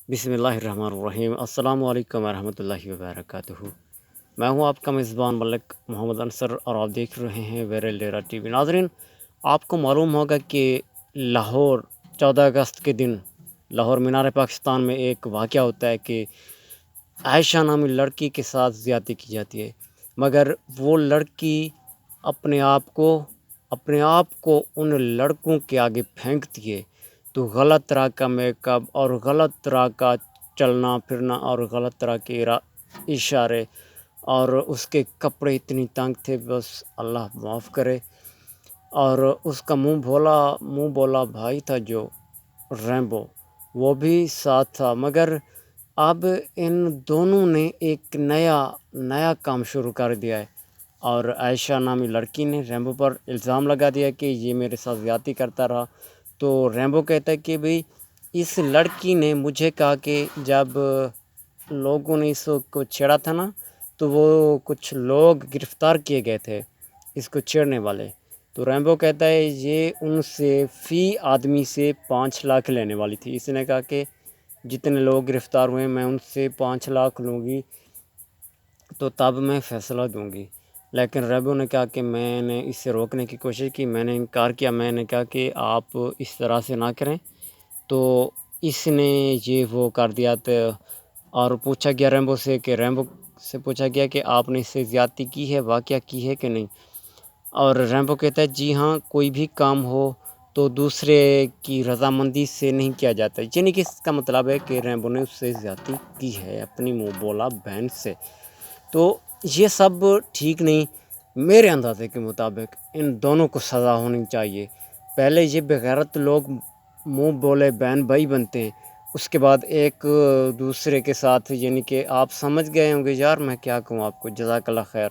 بسم اللہ الرحمن الرحیم۔ السلام علیکم ورحمۃ اللہ وبرکاتہ۔ میں ہوں آپ کا میزبان ملک محمد انصر اور آپ دیکھ رہے ہیں ڈیرا ٹی وی۔ ناظرین، آپ کو معلوم ہوگا کہ لاہور 14 اگست کے دن لاہور مینار پاکستان میں ایک واقعہ ہوتا ہے کہ عائشہ نامی لڑکی کے ساتھ زیادتی کی جاتی ہے، مگر وہ لڑکی اپنے آپ کو ان لڑکوں کے آگے پھینکتی ہے، تو غلط طرح کا میک اپ اور غلط طرح کا چلنا پھرنا اور غلط طرح کے اشارے، اور اس کے کپڑے اتنی تنگ تھے، بس اللہ معاف کرے۔ اور اس کا منہ بولا بھائی تھا جو ریمبو، وہ بھی ساتھ تھا، مگر اب ان دونوں نے ایک نیا کام شروع کر دیا ہے، اور عائشہ نامی لڑکی نے ریمبو پر الزام لگا دیا کہ یہ میرے ساتھ زیادتی کرتا رہا۔ تو ریمبو کہتا ہے کہ بھئی اس لڑکی نے مجھے کہا کہ جب لوگوں نے اس کو چھیڑا تھا نا، تو وہ کچھ لوگ گرفتار کیے گئے تھے اس کو چھیڑنے والے۔ تو ریمبو کہتا ہے یہ ان سے فی آدمی سے 5 لاکھ لینے والی تھی۔ اس نے کہا کہ جتنے لوگ گرفتار ہوئے میں ان سے 5 لاکھ لوں گی تو تب میں فیصلہ دوں گی۔ لیکن ریمبو نے کہا کہ میں نے اس سے روکنے کی کوشش کی، میں نے انکار کیا، میں نے کہا کہ آپ اس طرح سے نہ کریں، تو اس نے یہ وہ کر دیا۔ اور پوچھا گیا ریمبو سے پوچھا گیا کہ آپ نے اس سے زیادتی کی ہے، واقعہ کی ہے کہ نہیں؟ اور ریمبو کہتا ہے جی ہاں، کوئی بھی کام ہو تو دوسرے کی رضامندی سے نہیں کیا جاتا، یعنی کہ اس کا مطلب ہے کہ ریمبو نے اس سے زیادتی کی ہے اپنی منہ بولا بہن سے۔ تو یہ سب ٹھیک نہیں، میرے اندازے کے مطابق ان دونوں کو سزا ہونی چاہیے۔ پہلے یہ بغیرت لوگ منہ بولے بہن بھائی بنتے ہیں، اس کے بعد ایک دوسرے کے ساتھ، یعنی کہ آپ سمجھ گئے ہوں گے یار، میں کیا کہوں آپ کو، جزاک اللہ خیر۔